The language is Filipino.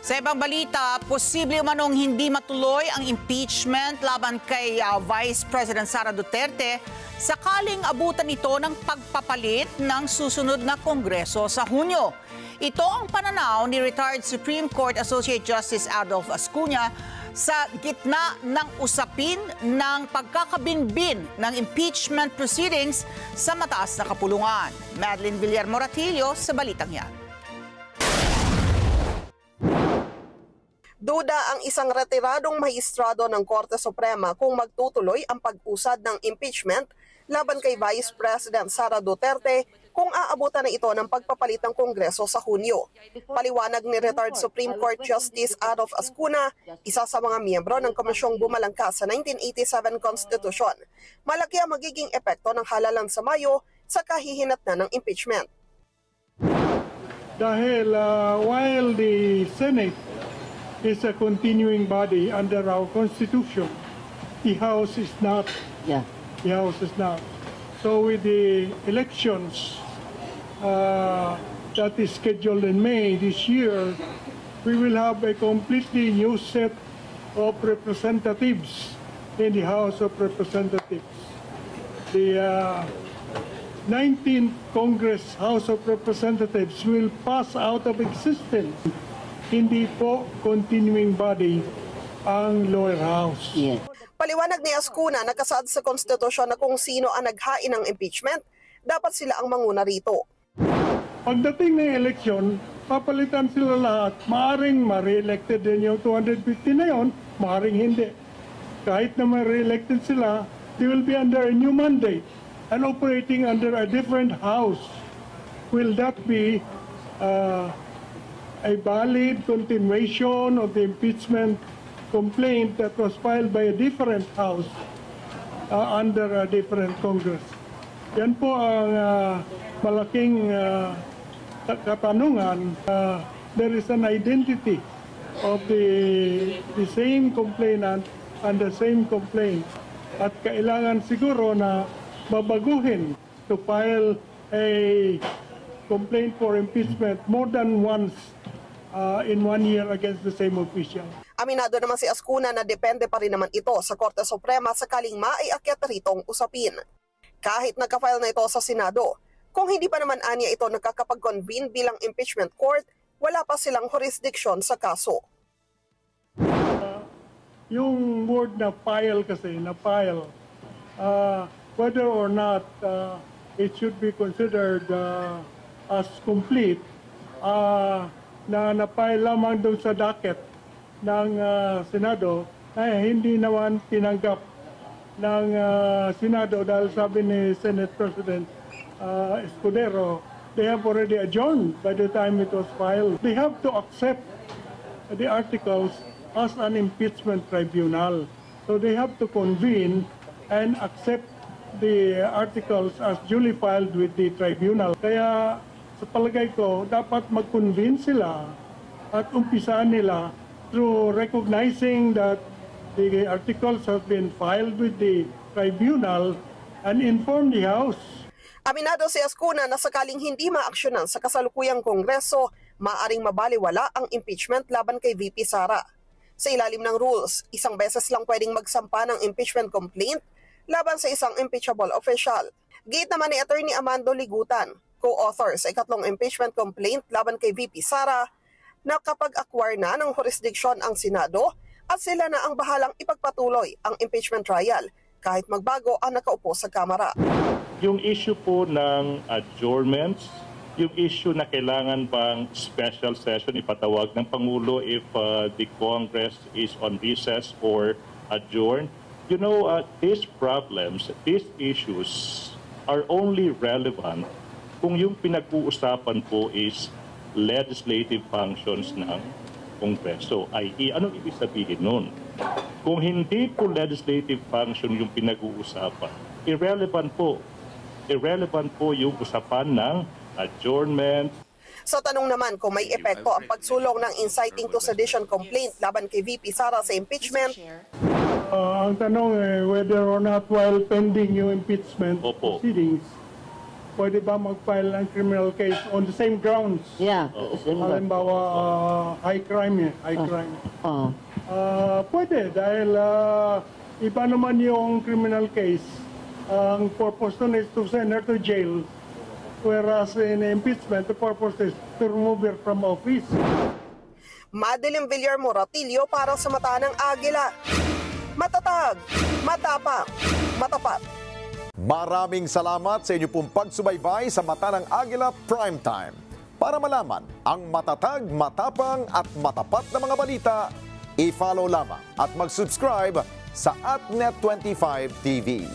Sa ibang balita, posible umanong hindi matuloy ang impeachment laban kay Vice President Sara Duterte sakaling abutan ito ng pagpapalit ng susunod na Kongreso sa Hunyo. Ito ang pananaw ni retired Supreme Court Associate Justice Adolph Ascuna sa gitna ng usapin ng pagkakabinbin ng impeachment proceedings sa mataas na kapulungan. Madeline Villar-Moratillo sa balitang yan. Duda ang isang retiradong maestrado ng Korte Suprema kung magtutuloy ang pag-usad ng impeachment laban kay Vice President Sara Duterte kung aabutan na ito ng pagpapalit ng Kongreso sa Hunyo. Paliwanag ni retired Supreme Court Justice Adolph Ascuna, isa sa mga miyembro ng komisyong bumalangkas sa 1987 Constitution, malaki ang magiging epekto ng halalan sa Mayo sa kahihinatnan ng impeachment. Dahil while the Senate is a continuing body under our Constitution, the House is not. Yeah. The House is not. So with the elections that is scheduled in May this year, we will have a completely new set of representatives in the House of Representatives. The 19th Congress House of Representatives will pass out of existence. Hindi po continuing body ang lower house. Yeah. Paliwanag ni Ascuna, nakasaad sa konstitusyon na kung sino ang naghain ng impeachment, dapat sila ang manguna rito. Pagdating ng eleksyon, papalitan sila lahat. Maaring ma-re-elected din yung 250 na yon, maaring hindi. Kahit na ma-re-elected sila, they will be under a new mandate and operating under a different house. Will that be a valid continuation of the impeachment complaint that was filed by a different house under a different Congress? Yan po ang malaking katanungan. There is an identity of the same complainant and the same complaint. At kailangan siguro na babaguhin to file a complaint for impeachment more than once in 1 year against the same official. Aminado naman si Ascuna na depende pa rin naman ito sa Korte Suprema sakaling maiakyat ritong usapin. Kahit nagka-file na ito sa Senado, kung hindi pa naman anya ito nakakapag-convene bilang impeachment court, wala pa silang jurisdiction sa kaso. Yung word na file kasi, whether or not it should be considered as complete, na na-file lamang doon sa docket ng Senado ay hindi naman tinanggap ng Senado dahil sabi ni Senate President Escudero, they have already adjourned by the time it was filed. They have to accept the articles as an impeachment tribunal. So they have to convene and accept the articles as duly filed with the tribunal. Kaya sa palagay ko, dapat mag-convene sila at umpisaan nila through recognizing that the articles have been filed with the tribunal and inform the House. Aminado si Ascuna na sakaling hindi maaksyonan sa kasalukuyang Kongreso, maaaring mabaliwala ang impeachment laban kay VP Sara. Sa ilalim ng rules, isang beses lang pwedeng magsampa ng impeachment complaint laban sa isang impeachable official. Giit naman ni Attorney Amando Ligutan, co-author sa ikatlong impeachment complaint laban kay VP Sara, na kapag acquire na ng jurisdiction ang Senado at sila na ang bahalang ipagpatuloy ang impeachment trial kahit magbago ang nakaupo sa Kamara. Yung issue po ng adjournments, yung issue na kailangan bang special session ipatawag ng Pangulo if the Congress is on recess or adjourned. You know, these problems, these issues are only relevant kung yung pinag-uusapan po is legislative functions ng Kongreso. Anong ibig sabihin nun? Kung hindi po legislative function yung pinag-uusapan, irrelevant po yung usapan ng adjournment. Sa tanong naman kung may epekto ang pagsulong ng inciting to sedition complaint laban kay VP Sara sa impeachment, ang tanong whether or not while pending yung impeachment proceedings, pwede ba mag-file ng criminal case on the same grounds? Yeah. Halimbawa, high crime high crime. Oh. Pwede dahil iba naman yung criminal case. Ang purpose nun is to send her to jail. Whereas in impeachment, the purpose is to remove her from office. Madeline Villar Moratillo para sa Mata ng Agila. Matatag, matapang, matapat. Maraming salamat sa inyo pong pagsubaybay sa Mata ng Agila Primetime. Para malaman ang matatag, matapang at matapat na mga balita, i-follow lamang at mag-subscribe sa @Net25 TV.